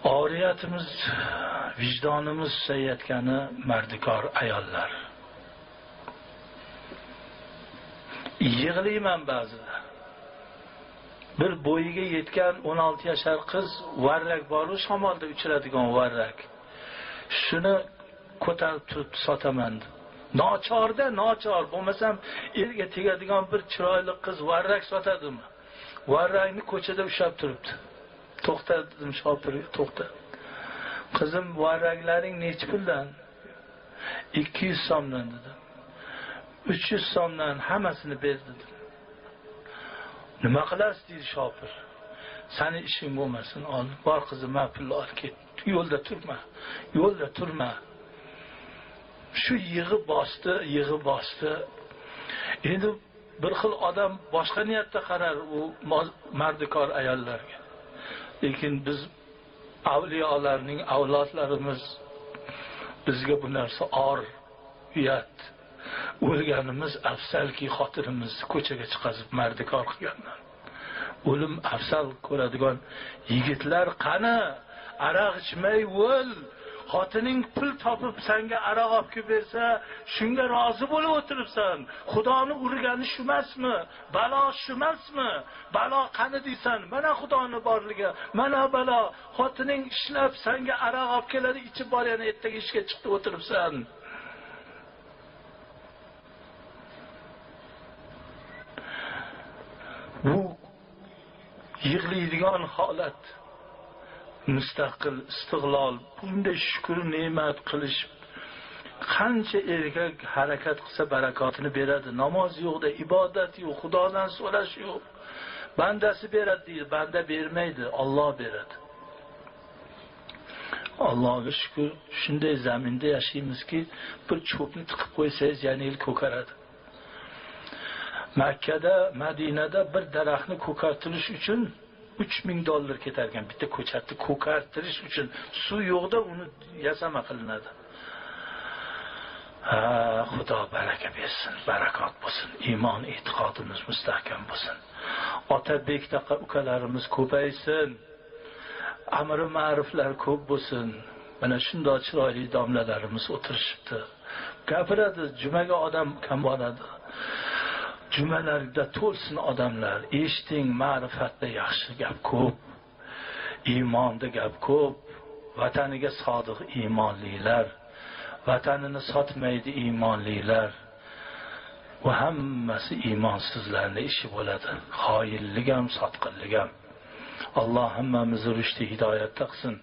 Oriyatimiz, vijdonimiz sayayotgani mardikor ayollar. Yig'layman ba'zida. Bir bo'yiga yetgan 16 yashar qiz varrak bor, shamolda uchiradigan varrak. Shuni ko'tarib turib sotaman. Nochor bo'lmasam erga tegadigan bir chiroyli qiz varrak sotadimi? Varrakni ko'chada ushlab turibdi. To'xta dedim shopirga, to'xta. Qizim, varraklaring necha puldan? 200 so'mdan dedi. 300 so'mdan hammasini ber dedi. Nima qilasiz dedi shopir. Seni ishing bo'lmasin, ol. Bor qizim, men pulni olib ket. Yo'lda turma. Shu yig'i bosdi. Endi bir xil odam boshqa niyatda qarar u mardikor ayollarga. Lekin biz avliyolarning avlodlarimiz bizga bu narsa uyat. O'lganimiz afsalki xotirimizni ko'chaga chiqazib mardikor qilganlar. O'lim afsal ko'radigan yigitlar qani? Aroq ichmay o'l. Xotining pul topib senga aroq olib kelib bersa, shunga rozi bo'lib o'tiribsan. Xudoni urgani shu emasmi? Balo shu emasmi? Balo qani deysan? Mana Xudoni borligi, mana balo. Xotining ishlab senga aroq olib keladi, ichib bor, yana ertaga ishga chiqib o'tiribsan. Bu yig'laydigan holat, mustaqil, istiqlol, bunday shukr ne'mat qilish, qancha erkak harakat qilsa barakotini beradi. Namoz yo'qda, ibodat yo'q, Xudodan so'rash yo'q. Bandasi beradi deydi, banda bermaydi, Alloh beradi. Allohga shukr, shunday zaminda yashaymizki, bir cho'pni tiqib qo'ysangiz yana yil ko'karadi. Makkada, Madinada bir daraxtni ko'kartirish uchun $3000 ketar ekan. Bitta ko'chatni ko'kartirish uchun suv yo'qda uni yasama qilinadi. Xudo baraka bersin, barakot bo'lsin, iymon, e'tiqodimiz mustahkam bo'lsin. Otabekdaqa ukalarimiz ko'paysin, amri ma'ruflar ko'p bo'lsin. Mana shunday chiroyli domlalarimiz o'tirishibdi. Gapiradi, jumaga odam kam boradi. Jumalarda to'lsin odamlar. Eshiting, ma'rifatda yaxshi gap ko'p, iymonda gap ko'p. Vataniga sodiq iymonlilar, vatanini sotmaydi iymonlilar. Va hammasi iymonsizlarning ishi bo'ladi. Xoinlik ham, sotqinlik ham. Alloh hammamizni rushdi hidoyatda qilsin.